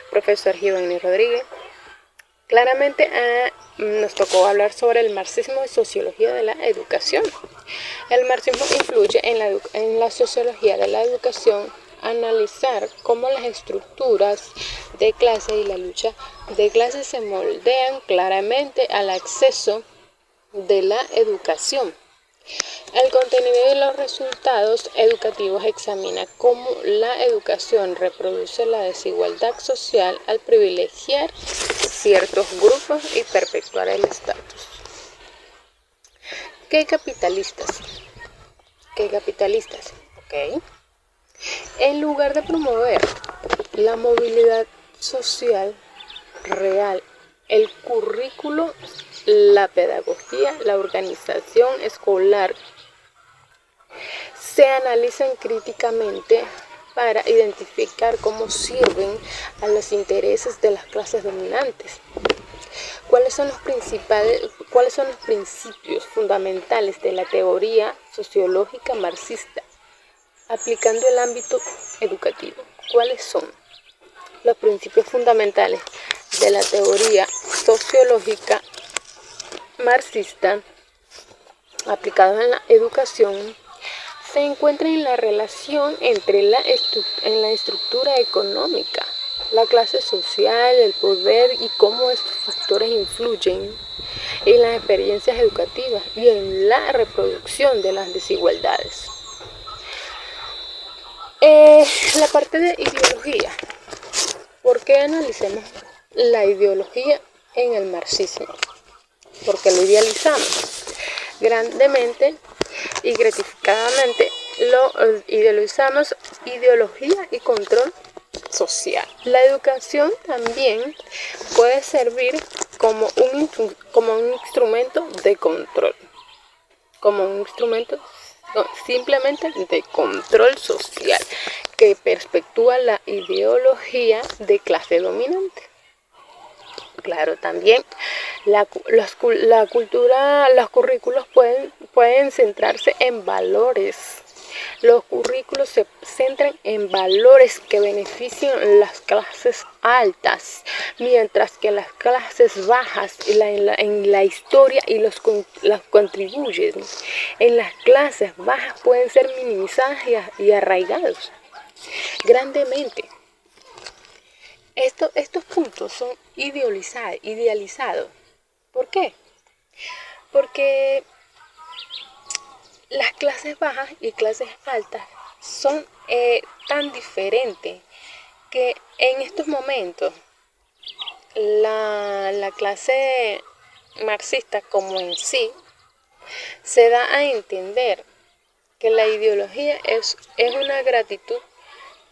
profesor Giovanni Rodríguez. Claramente nos tocó hablar sobre el marxismo y sociología de la educación. El marxismo influye en la sociología de la educación, analizar cómo las estructuras de clase y la lucha de clases se moldean claramente al acceso de la educación. El contenido y los resultados educativos examina cómo la educación reproduce la desigualdad social al privilegiar ciertos grupos y perpetuar el estatus. ¿Qué capitalistas? Ok. En lugar de promover la movilidad social real, el currículo, la pedagogía, la organización escolar se analizan críticamente para identificar cómo sirven a los intereses de las clases dominantes. ¿Cuáles son los principios fundamentales de la teoría sociológica marxista aplicando el ámbito educativo? ¿Cuáles son los principios fundamentales de la teoría sociológica marxista aplicados en la educación? Se encuentra en la relación entre la estructura económica, la clase social, el poder y cómo estos factores influyen en las experiencias educativas y en la reproducción de las desigualdades. La parte de ideología. ¿Por qué analicemos la ideología en el marxismo? Porque lo idealizamos grandemente y gratificadamente, lo idealizamos, ideología y control social. La educación también puede servir como un instrumento de control, simplemente de control social que perpetúa la ideología de clase dominante. Claro, también los currículos pueden centrarse en valores. Los currículos se centran en valores que benefician las clases altas, mientras que las clases bajas en la historia y los contribuyen. En las clases bajas pueden ser minimizadas y arraigados grandemente. Estos puntos son idealizados. ¿Por qué? Porque las clases bajas y clases altas son tan diferentes que en estos momentos la clase marxista como en sí se da a entender que la ideología es una gratitud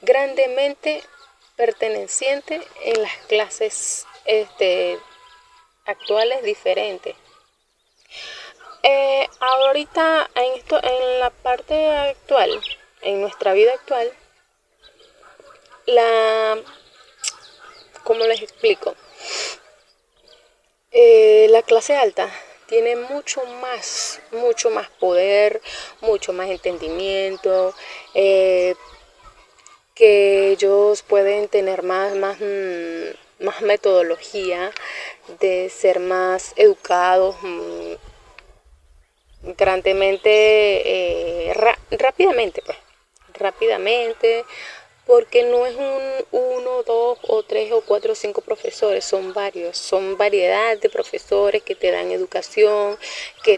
grandemente perteneciente en las clases actuales diferentes. Ahorita en la parte actual, en nuestra vida actual, ¿cómo les explico? La clase alta tiene mucho más poder, mucho más entendimiento, que ellos pueden tener más metodología de ser más educados grandemente, rápidamente, porque no es uno, dos o tres o cuatro o cinco profesores, son varios, son variedad de profesores que te dan educación, que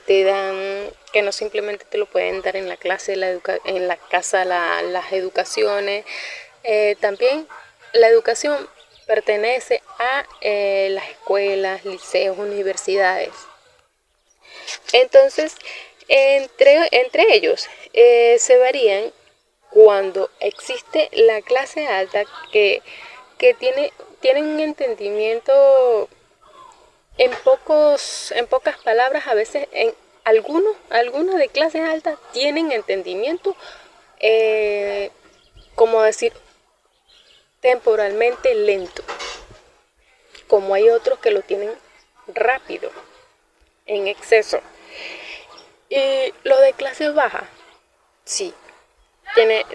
no simplemente te lo pueden dar en la clase, en la casa, las educaciones. También la educación pertenece a las escuelas, liceos, universidades. Entonces, entre ellos se varían cuando existe la clase alta que tienen un entendimiento en pocas palabras, a veces algunos de clases altas tienen entendimiento, como decir, temporalmente lento, como hay otros que lo tienen rápido, en exceso. Y los de clase baja, sí, tienen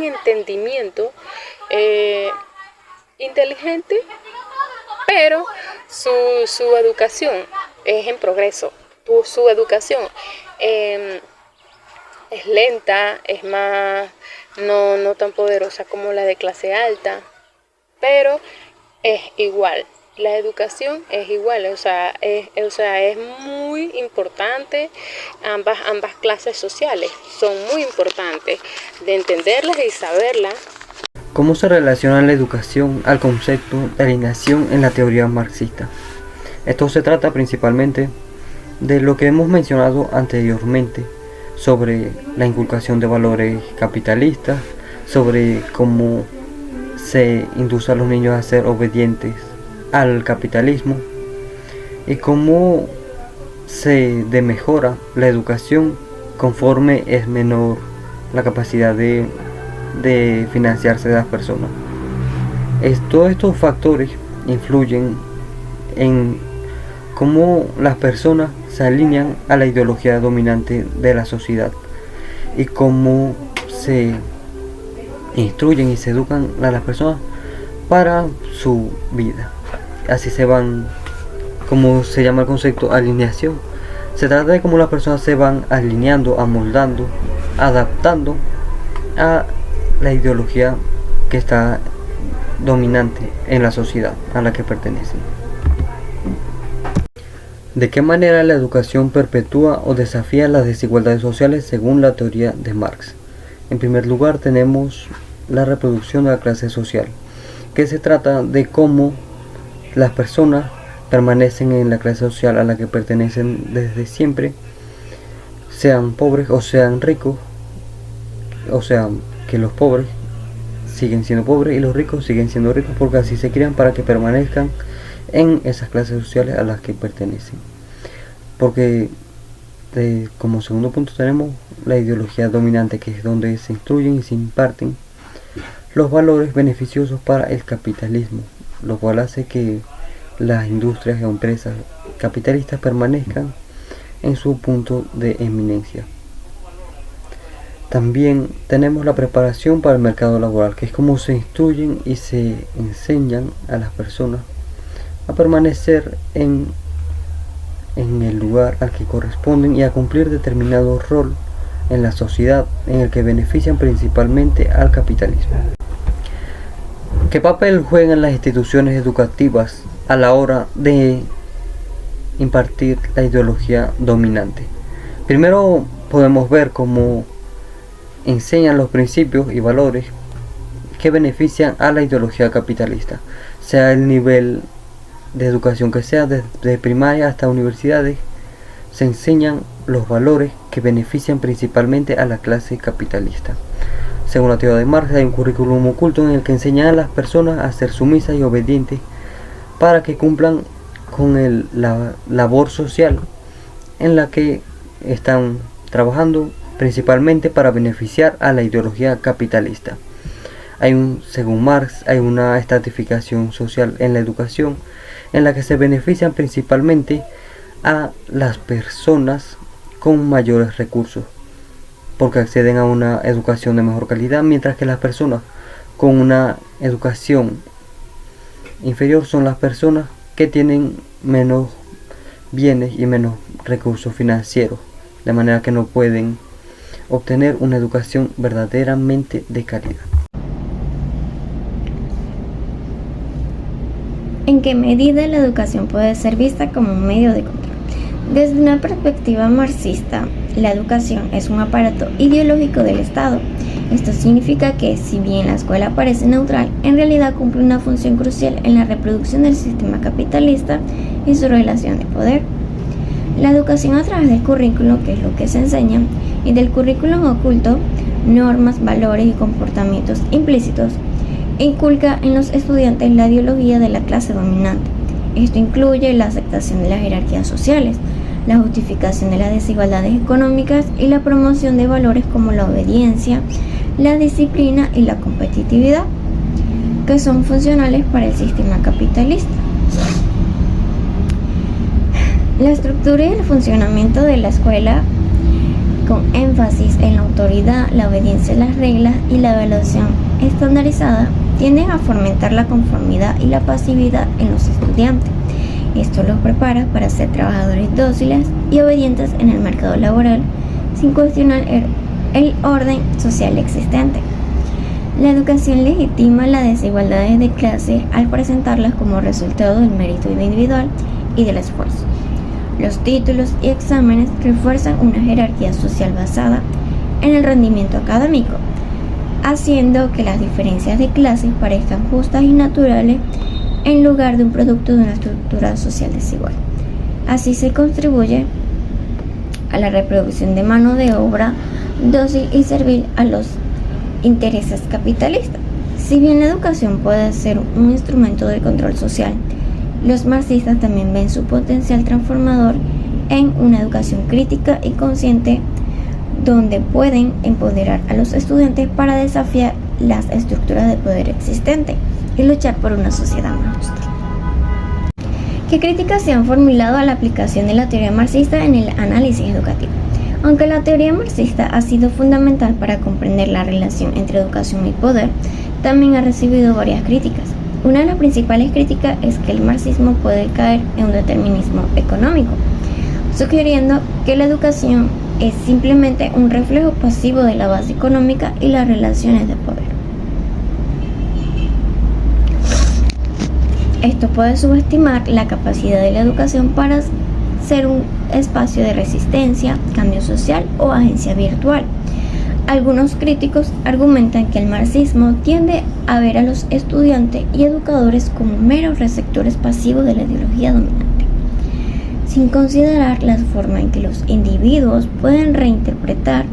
entendimiento inteligente, pero su educación es en progreso. Su educación es lenta, es más, no tan poderosa como la de clase alta, pero es igual. La educación es igual, o sea, es muy importante. Ambas clases sociales son muy importantes de entenderlas y saberlas. ¿Cómo se relaciona la educación al concepto de alienación en la teoría marxista? Esto se trata principalmente de lo que hemos mencionado anteriormente sobre la inculcación de valores capitalistas, sobre cómo se induce a los niños a ser obedientes al capitalismo y cómo se demejora la educación conforme es menor la capacidad de financiarse de las personas. Todos estos factores influyen en cómo las personas se alinean a la ideología dominante de la sociedad y cómo se instruyen y se educan a las personas para su vida. Así se van, como se llama el concepto, alineación. Se trata de cómo las personas se van alineando, amoldando, adaptando a la ideología que está dominante en la sociedad a la que pertenecen. ¿De qué manera la educación perpetúa o desafía las desigualdades sociales según la teoría de Marx? En primer lugar tenemos la reproducción de la clase social, que se trata de cómo las personas permanecen en la clase social a la que pertenecen desde siempre, sean pobres o sean ricos, o sea, que los pobres siguen siendo pobres y los ricos siguen siendo ricos, porque así se crean para que permanezcan en esas clases sociales a las que pertenecen. Porque como segundo punto tenemos la ideología dominante, que es donde se instruyen y se imparten los valores beneficiosos para el capitalismo, lo cual hace que las industrias o empresas capitalistas permanezcan en su punto de eminencia. También tenemos la preparación para el mercado laboral, que es como se instruyen y se enseñan a las personas a permanecer en el lugar al que corresponden y a cumplir determinado rol en la sociedad en el que benefician principalmente al capitalismo. ¿Qué papel juegan las instituciones educativas a la hora de impartir la ideología dominante? Primero podemos ver cómo enseñan los principios y valores que benefician a la ideología capitalista, sea el nivel de educación que sea, desde primaria hasta universidades. Se enseñan los valores que benefician principalmente a la clase capitalista. Según la teoría de Marx, hay un currículum oculto en el que enseñan a las personas a ser sumisas y obedientes para que cumplan con la labor social en la que están trabajando, principalmente para beneficiar a la ideología capitalista. Según Marx, hay una estratificación social en la educación en la que se benefician principalmente a las personas con mayores recursos, porque acceden a una educación de mejor calidad, mientras que las personas con una educación inferior son las personas que tienen menos bienes y menos recursos financieros, de manera que no pueden obtener una educación verdaderamente de calidad. ¿En qué medida la educación puede ser vista como un medio de control? Desde una perspectiva marxista, la educación es un aparato ideológico del Estado. Esto significa que, si bien la escuela parece neutral, en realidad cumple una función crucial en la reproducción del sistema capitalista y su relación de poder. La educación a través del currículo, que es lo que se enseña, y del currículum oculto, normas, valores y comportamientos implícitos, inculca en los estudiantes la ideología de la clase dominante. Esto incluye la aceptación de las jerarquías sociales, la justificación de las desigualdades económicas y la promoción de valores como la obediencia, la disciplina y la competitividad, que son funcionales para el sistema capitalista. La estructura y el funcionamiento de la escuela, con énfasis en la autoridad, la obediencia a las reglas y la evaluación estandarizada, tienden a fomentar la conformidad y la pasividad en los estudiantes. Esto los prepara para ser trabajadores dóciles y obedientes en el mercado laboral sin cuestionar el orden social existente. La educación legitima las desigualdades de clase al presentarlas como resultado del mérito individual y del esfuerzo. Los títulos y exámenes refuerzan una jerarquía social basada en el rendimiento académico, haciendo que las diferencias de clases parezcan justas y naturales en lugar de un producto de una estructura social desigual. Así se contribuye a la reproducción de mano de obra dócil y servil a los intereses capitalistas. Si bien la educación puede ser un instrumento de control social, los marxistas también ven su potencial transformador en una educación crítica y consciente donde pueden empoderar a los estudiantes para desafiar las estructuras de poder existentes y luchar por una sociedad más justa. ¿Qué críticas se han formulado a la aplicación de la teoría marxista en el análisis educativo? Aunque la teoría marxista ha sido fundamental para comprender la relación entre educación y poder, también ha recibido varias críticas. Una de las principales críticas es que el marxismo puede caer en un determinismo económico, sugiriendo que la educación es simplemente un reflejo pasivo de la base económica y las relaciones de poder. Esto puede subestimar la capacidad de la educación para ser un espacio de resistencia, cambio social o agencia virtual. Algunos críticos argumentan que el marxismo tiende a ver a los estudiantes y educadores como meros receptores pasivos de la ideología dominante, sin considerar la forma en que los individuos pueden reinterpretar,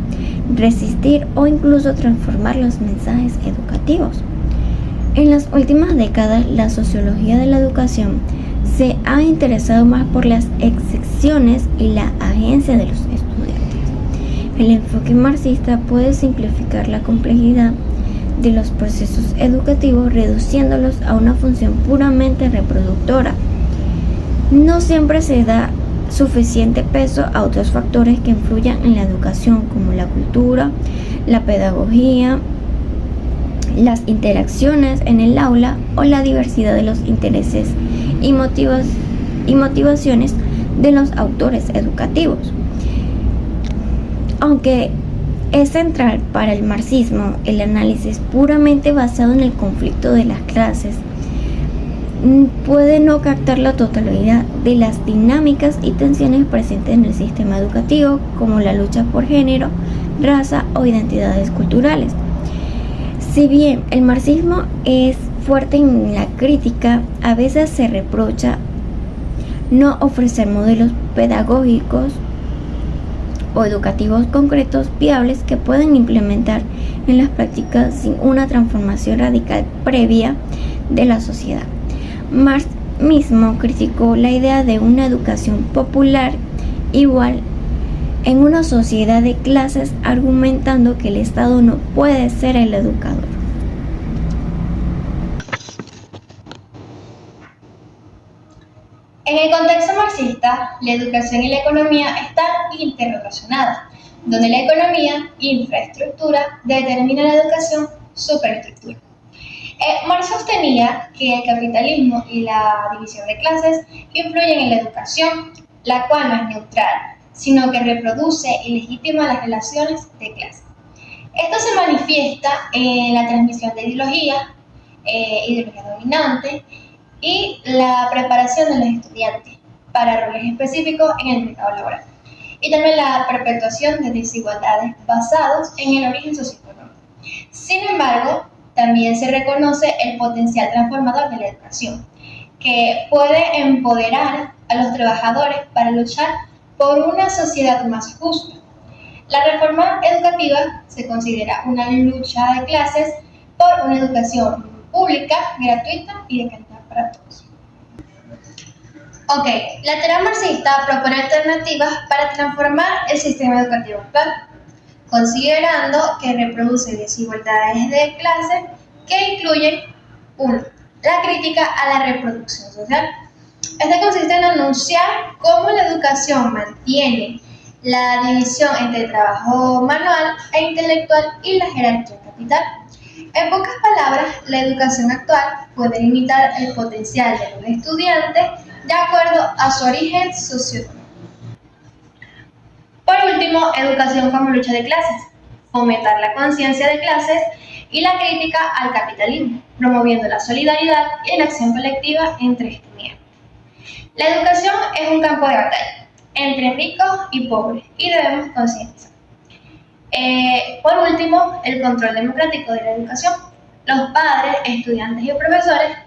resistir o incluso transformar los mensajes educativos. En las últimas décadas, la sociología de la educación se ha interesado más por las excepciones y la agencia de los estudiantes. El enfoque marxista puede simplificar la complejidad de los procesos educativos, reduciéndolos a una función puramente reproductora. No siempre se da suficiente peso a otros factores que influyan en la educación, como la cultura, la pedagogía, las interacciones en el aula o la diversidad de los intereses y motivaciones de los autores educativos. Aunque es central para el marxismo el análisis puramente basado en el conflicto de las clases, puede no captar la totalidad de las dinámicas y tensiones presentes en el sistema educativo, como la lucha por género, raza o identidades culturales. Si bien el marxismo es fuerte en la crítica, a veces se reprocha no ofrecer modelos pedagógicos o educativos concretos viables que pueden implementar en las prácticas sin una transformación radical previa de la sociedad. Marx mismo criticó la idea de una educación popular igual en una sociedad de clases, argumentando que el Estado no puede ser el educador. En el contexto marxista, la educación y la economía están interrelacionadas, donde la economía, infraestructura, determina la educación, superestructura. Marx sostenía que el capitalismo y la división de clases influyen en la educación, la cual no es neutral, sino que reproduce y legitima las relaciones de clase. Esto se manifiesta en la transmisión de ideología dominante, y la preparación de los estudiantes para roles específicos en el mercado laboral, y también la perpetuación de desigualdades basadas en el origen socioeconómico. Sin embargo, también se reconoce el potencial transformador de la educación, que puede empoderar a los trabajadores para luchar por una sociedad más justa. La reforma educativa se considera una lucha de clases por una educación pública, gratuita y de calidad para todos. La teoría marxista propone alternativas para transformar el sistema educativo actual, considerando que reproduce desigualdades de clase que incluyen 1. La crítica a la reproducción social. Esta consiste en anunciar cómo la educación mantiene la división entre el trabajo manual e intelectual y la jerarquía capital. En pocas palabras, la educación actual puede limitar el potencial de un estudiante de acuerdo a su origen socioeconómico. Por último, educación como lucha de clases, fomentar la conciencia de clases y la crítica al capitalismo, promoviendo la solidaridad y la acción colectiva entre estudiantes. La educación es un campo de batalla entre ricos y pobres y debemos concientizar. Por último, el control democrático de la educación. Los padres, estudiantes y profesores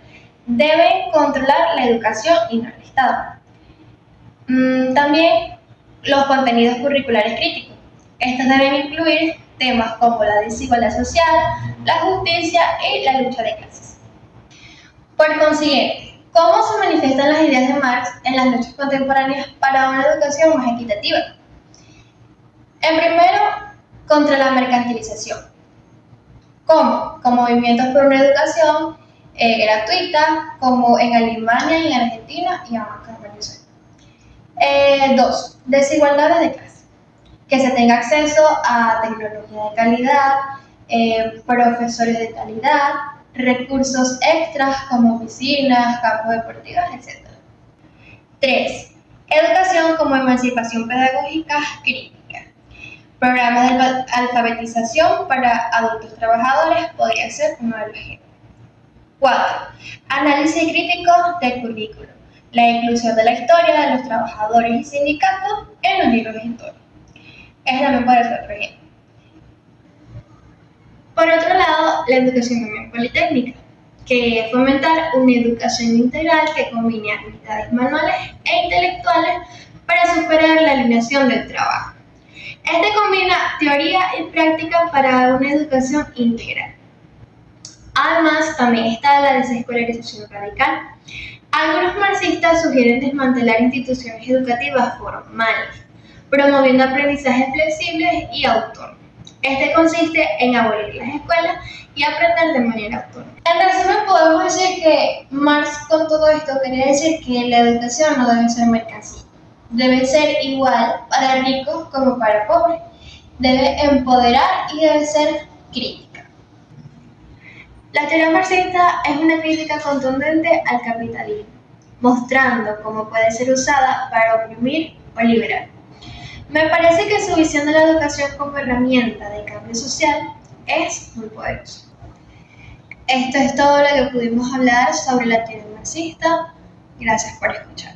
deben controlar la educación y no el Estado. También los contenidos curriculares críticos. Estos deben incluir temas como la desigualdad social, la justicia y la lucha de clases. Por consiguiente, ¿cómo se manifiestan las ideas de Marx en las luchas contemporáneas para una educación más equitativa? En primero, contra la mercantilización. ¿Cómo? Con movimientos por una educación gratuita, como en Alemania y en Argentina y acá en Venezuela. 2. Desigualdades de clase. Que se tenga acceso a tecnología de calidad, profesores de calidad, recursos extras como piscinas, campos deportivos, etc. 3. Educación como emancipación pedagógica crítica. Programas de alfabetización para adultos trabajadores podría ser uno de los ejemplos. 4. Análisis crítico del currículo. La inclusión de la historia de los trabajadores y sindicatos en los libros de historia. Este también puede ser otro ejemplo. Por otro lado, la educación también politécnica, que es fomentar una educación integral que combine habilidades manuales e intelectuales para superar la alineación del trabajo. Este combina teoría y práctica para una educación integral. Además, también está la desescolarización radical. Algunos marxistas sugieren desmantelar instituciones educativas formales, promoviendo aprendizajes flexibles y autónomos. Este consiste en abolir las escuelas y aprender de manera autónoma. En resumen, podemos decir que Marx con todo esto quería decir que la educación no debe ser mercancía. Debe ser igual para ricos como para pobres. Debe empoderar y debe ser crítica. La teoría marxista es una crítica contundente al capitalismo, mostrando cómo puede ser usada para oprimir o liberar. Me parece que su visión de la educación como herramienta de cambio social es muy poderosa. Esto es todo lo que pudimos hablar sobre la teoría marxista. Gracias por escuchar.